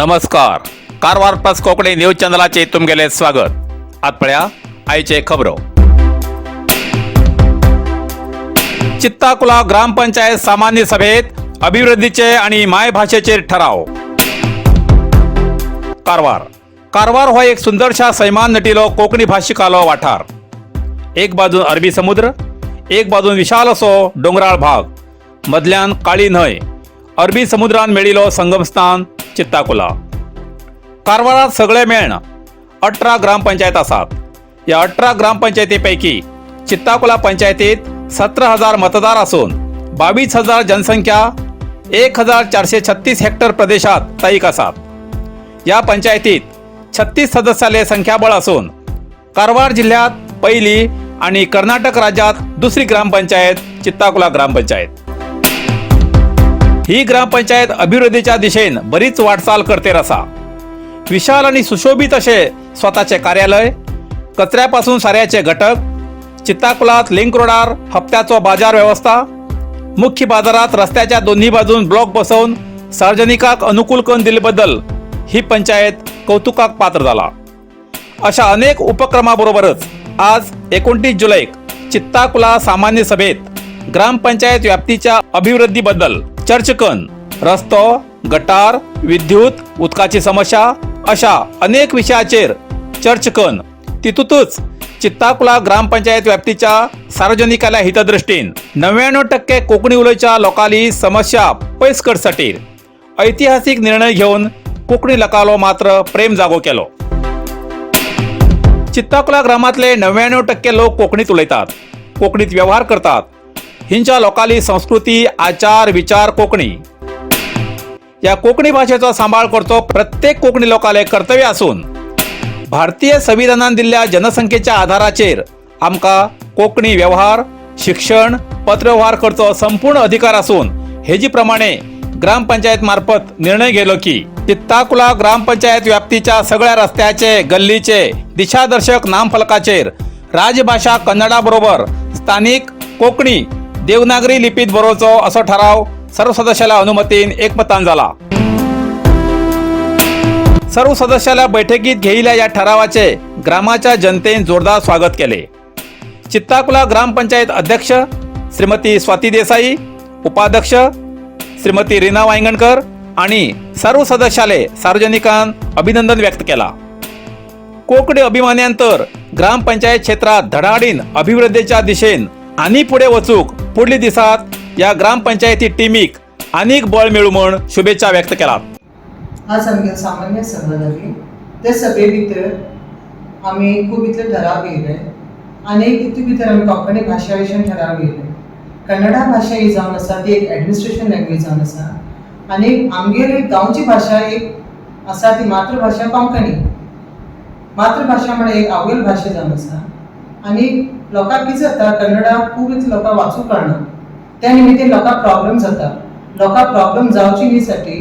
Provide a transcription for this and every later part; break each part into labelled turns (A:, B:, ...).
A: नमस्कार. Karwar plus Konkani news चॅनलाचे तुमगेले स्वागत. आतपळ्या आयचे खबरो. चित्ताकुला ग्रामपंचायत सामान्य सभेत अभिवृद्धीचे आणि मायभाषेचे ठराव. कारवार हो एक सुंदरशा सैमान नटिलो कोकणी भाषिकालो वाठार. एक बाजून अरबी समुद्र, एक बाजून विशाल असो डोंगराळ भाग, मदल्यान काळी न्हंय, अरबी समुद्रान मेळिलो संगमस्थान चित्ताकुला. कारवारात सगळे मेळन 18 ग्रामपंचायत आसात. या 18 ग्रामपंचायतीपैकी चित्ताकुला पंचायतीत 17,000 मतदार असून 22,000 जनसंख्या 1,436 हेक्टर प्रदेशात स्थायिक आसात. या पंचायतीत 36 सदस्याले संख्याबळ असून कारवार जिल्ह्यात पहिली आणि कर्नाटक राज्यात दुसरी ग्रामपंचायत चित्ताकुला ग्रामपंचायत. ही ग्रामपंचायत अभिवृद्धीच्या दिशेन बरीच वाटचाल करते रसा. विशाल आणि सुशोभित असे स्वतःचे कार्यालय, कचऱ्यापासून साऱ्याचे घटक, चित्ताकुलात लिंक रोडार हप्त्याचो बाजार व्यवस्था, मुख्य बाजारात रस्त्याच्या दोन्ही बाजून ब्लॉक बसवून सार्वजनिकाक अनुकूल करून दिल्याबद्दल ही पंचायत कौतुकाक पात्र झाला. अशा अनेक उपक्रमाबरोबरच आज 29 जुलैक चित्ताकुला सामान्य सभेत ग्रामपंचायत व्याप्तीच्या अभिवृद्धीबद्दल चर्चकन रस्तो, गटार, विद्युत, उदकाची समस्या अशा अनेक विषयाचेर चर्चकन तितूतच चित्ताकुला ग्रामपंचायत व्याप्तीच्या सार्वजनिकाल्या हितदृष्टीन 99% कोंकणी उलयच्या लोकांली समस्या पयस करसाठी ऐतिहासिक निर्णय घेऊन कोंकणी लोकांलो मात्र प्रेम जागो केलो. चित्ताकुला ग्रामातले 99% लोक कोंकणीत उलयतात, कोंकणीत व्यवहार करतात. हिंच्या लोकांली संस्कृती, आचार, विचार कोंकणी. या कोंकणी भाषेचो सांभाळ करचो प्रत्येक कोंकणी लोकांले कर्तव्य असून भारतीय संविधानान दिल्ल्या जनसंख्येच्या आधाराचेर आमकां कोंकणी व्यवहार, शिक्षण, पत्रव्यवहार करचो संपूर्ण अधिकार असून हेजी प्रमाणे ग्रामपंचायत मार्फत निर्णय घेलो की चित्ताकुला ग्रामपंचायत व्याप्तीच्या सगळ्या रस्त्याचे, गल्लीचे दिशादर्शक नामफलकाचेर राजभाषा कन्नडा बरोबर स्थानिक कोंकणी देवनागरी लिपीत बरोवचो असो ठराव सर्व सदस्याला अनुमतीन एकमतान झाला. सर्व सदस्याला बैठकीत घेयल्या या ठरावाचे ग्रामाच्या जनतेन जोरदार स्वागत केले. चित्ताकुला ग्रामपंचायत अध्यक्ष श्रीमती स्वाती देसाई, उपाध्यक्ष श्रीमती रीना वांगणकर आणि सर्व सदस्याले सार्वजनिकान अभिनंदन व्यक्त केला. कोंकणी अभिमान्यांतर ग्रामपंचायत क्षेत्रात धडाडीन अभिवृद्धीच्या दिशेन आणि पुढे वचूक पुढली दिसात या ग्रामपंचायती टीमीक अनेक बळ मिळू म्हण शुभेच्छा व्यक्त केला.
B: आज आमगे सामान्य सभा जाली. ते सभे भितर आमी खूब इतले ठराव घेयले. आनी तितू भितर आमी कोंकणी भाशा विशयी ठराव घेयले. कन्नडा भाशा ही जावन आसा ती एक एडमिनिस्ट्रेशन लँग्वेज जावन आसा आनी आमगेर गांवची भाशा एक आसा ती मातृभाषा कोंकणी. मातृभाषा म्हणजे एक आवयल भाशा जावन आसा आनी लोकांक कितें जाता कन्नडा खूब इतले लोकांक वाचूंक कळना. त्या निमित्तान लोकांक प्रॉब्लेम जाता. लोकांक प्रॉब्लेम जावची न्ही साठी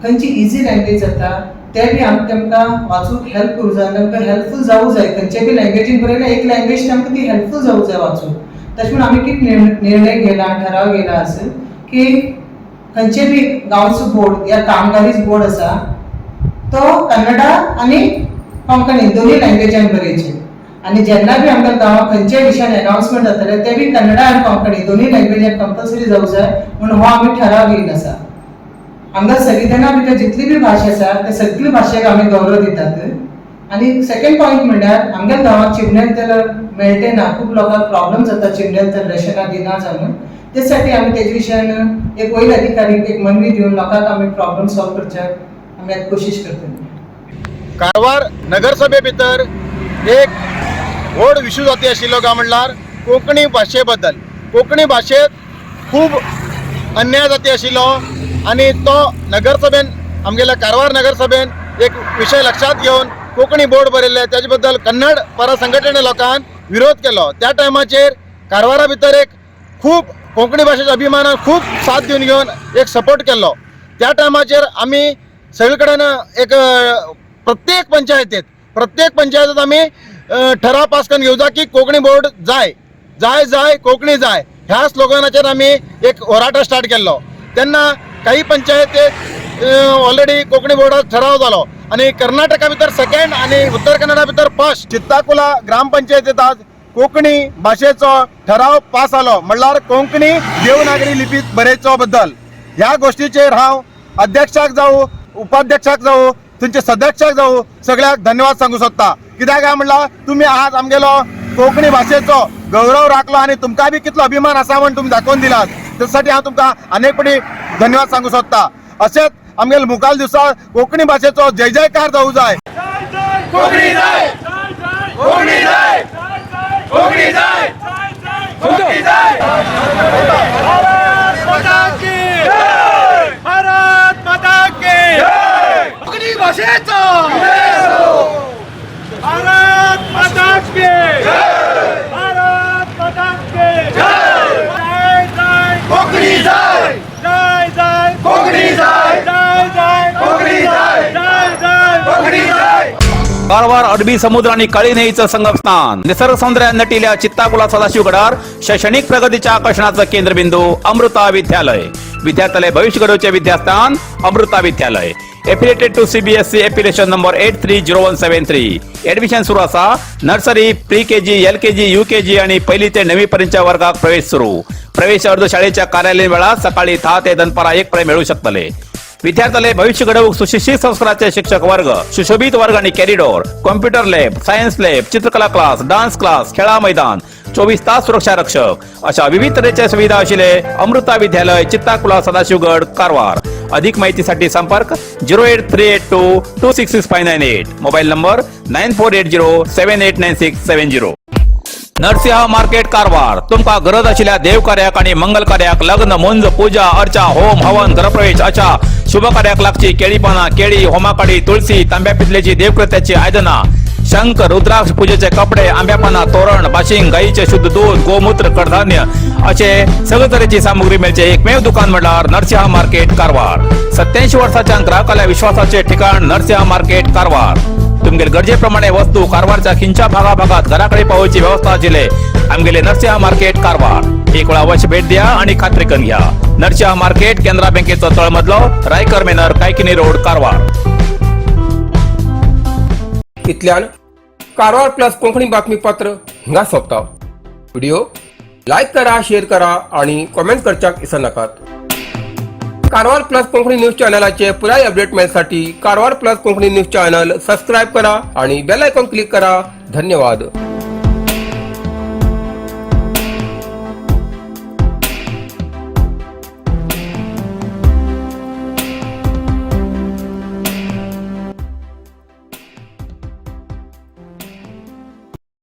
B: खंयची इजी लँग्वेज जाता ते बी आमी तेमकां वाचूंक हेल्प करूं जाय. तेमकां हेल्पफूल जावूं जाय. खंयचे बी लँग्वेजीन बरयल्यार एक लँग्वेज तेमकां ती हेल्पफूल जावूं जाय वाचूंक. तशें म्हणून आमी कितें निर्णय घेयला, ठराव घेयला आसा की खंयचे बी गांवचो बोर्ड या कामगारी बोर्ड आसा तो कन्नडा आनी कोंकणी दोन्ही लँग्वेजान बरयचे. आनी जेन्ना बी आमच्या गांवांत खंयच्या विशयान अनाउन्समेंट जातले ते बी कन्नडा आनी कोंकणी दोन्ही लँग्वेजान कंपल्सरी जावं जाय म्हणून हो आमी ठराव घेयलो आसा. आमच्या संविधाना भितर जितली बी भाशा आसा ते सगळी भाशेक आमी गौरव दितात. आनी सेकंड पॉयंट म्हणल्यार आमच्या गांवांत चिमण्याक तर मेळटे ना. खूब लोकांक प्रॉब्लेम जाता चिमण्याक तर रेशनां दिना जावन. ते साठी आमी तेजे विशयान एक वयर अधिकारीक एक मनवी दिवन लोकांक आमी प्रॉब्लेम सॉल्व करच्याक आमी आतां कोशिश करतले.
C: कारवार नगरसभे भितर एक व्हड इश्यू जाती आशिल्लो काय म्हणल्यार कोंकणी भाशे बद्दल. कोंकणी भाशेत खूब अन्याय जाती आशिल्लो आनी तो नगरसभेन आमगेल्या कारवार नगरसभेन एक विशय लक्षात घेवन कोंकणी बोर्ड बरयल्ले. त्याचे बद्दल कन्नड परा संघटने लोकांन विरोध केलो. त्या टायमाचेर कारवारा भितर एक खूब कोंकणी भाशेच्या अभिमानान खूब साथ दिवन घेवन एक सपोर्ट केलो. त्या टायमाचेर आमी सगळे कडेन एक प्रत्येक पंचायतीत आमी ठराव पास करून घेवचा की कोंकणी बोर्ड जाय जाय जाय कोंकणी जाय ह्या स्लोगनाचेर आमी एक होराटो स्टार्ट केल्लो. तेन्ना काही पंचायतीत ऑलरेडी कोंकणी बोर्डात ठराव जालो आणि कर्नाटका भितर सेकंड आणि उत्तर कन्नडा भितर फर्स्ट. चित्ताकुला ग्रामपंचायतीत आज कोंकणी भाषेचो ठराव पास जालो, म्हणल्यार कोंकणी देवनागरी लिपीत बरयचो बद्दल. ह्या गोष्टीचेर हांव अध्यक्षाक जावं, उपाध्यक्षाक जावं, तुमचे सदस्याक जावं, सगळ्याक धन्यवाद सांगू सोदता. कित्याक काय म्हणला, तुम्ही आज आमगेलो कोंकणी भाषेचो गौरव राखलो आणि तुमकां बी कितलो अभिमान आसा म्हण तुम्ही दाखोवन दिलात. त्यासाठी हांव तुमकां अनेक फावटी धन्यवाद सांगू सोदता. अशेंच आमगेले मुखाल दिसा कोंकणी भाषेचो जय जयकार जावं जाय.
D: कोंकणी जाय, कोंकणी जाय, कोंकणी जाय, कोंकणी जाय. भारत माता की जय, भारत माता की जय. कोंकणी भाषेचा भारत माता की जय, भारत माता की जय. जय जय कोंकणी जाय, जय जय कोंकणी जाय, जय जय कोंकणी जाय, जय जय कोंकणी जाय.
A: कारवार अरबी समुद्र आणि काळी नदीचं संगमस्थान, निसर्ग सौंदर्यात नटिल्या चित्ताकुला सदाशिवगडार शैक्षणिक प्रगतीच्या आकर्षणाचं केंद्रबिंदू अमृता विद्यालय. विद्यार्थ्यालय भविष्य घडवचे विद्यास्थान Amrita Vidyalaya. Affiliated to CBSE affiliation number 830173. Admission सुरू असा. Nursery, pre KG, LKG, UKG आणि पहिली ते 9वी पर्यंतच्या वर्गात प्रवेश सुरू. प्रवेश अर्ज शाळेच्या कार्यालयीन वेळा सकाळी 10 ते दनपारा 1 पर्यंत मिळू शकतले. विद्यार्थ्यालय भविष्य घडवूक सुशिक्षित संस्काराचे शिक्षक वर्ग, सुशोभित वर्ग आणि corridor, computer lab, science lab, चित्रकला क्लास, डान्स क्लास, खेळा मैदान, 24 तास सुरक्षा रक्षक अशा विविध तऱ्हेच्या सुविधा आशिल्ले अमृता विद्यालय, चित्ताकुला, सदाशिवगड, कारवार. अधिक माहितीसाठी संपर्क 08382266598. Mobile number 9480789670. Narasimha market Karwar. तुमका गरज आशिल्ल्या देव कार्याक आणि मंगल कार्याक, लग्न, मुंज, पूजा, अर्चा, होम, हवन, ग्रहप्रवेश अशा शुभ कार्याक लागची केळी पाना, केळी, होमाकाडी, तुळशी, तांब्या पितलेची देवकृत्याची आयदना, शंख, रुद्राक्ष पूजेचे कपडे, आंब्या पाना, तोरण, बाशिंग, गाईचे शुद्ध दूध, गोमूत्र, कडधान्य असे सगळे तऱ्हेची सामुग्री मिळचे एकमेव दुकान म्हणल्यार नरसिंह मार्केट कारवार. 87 वर्षांच्या ग्राहकाला विश्वासाचे ठिकाण नरसिंह मार्केट कारवार. तुमगेल गरजेप्रमाणे वस्तू कारवारच्या खिंच्या भागाभागात घराकडे पावोची व्यवस्था आशिल्ले आमगेले नरसिंह मार्केट कारवार. एक वेळा अवश्य भेट द्या आणि खात्री करून घ्या. नरसिंह मार्केट, केंद्रा बँकेचो तळमजलो, रायकर मेनर, कायकिनी रोड, कारवार.
E: इतल्यान कारवार प्लस कोंकणी बातमीपत्र हिंगा सोंपता. व्हिडिओ लाईक करा, शेअर करा आणि कॉमेंट करच्याक विसरू नकात. कारवार प्लस कोंकणी न्यूज चॅनलाचे पुराय अपडेट मिळण्यासाठी Karwar plus Konkani news channel subscribe करा आणि बेल आयकॉन क्लिक करा. धन्यवाद.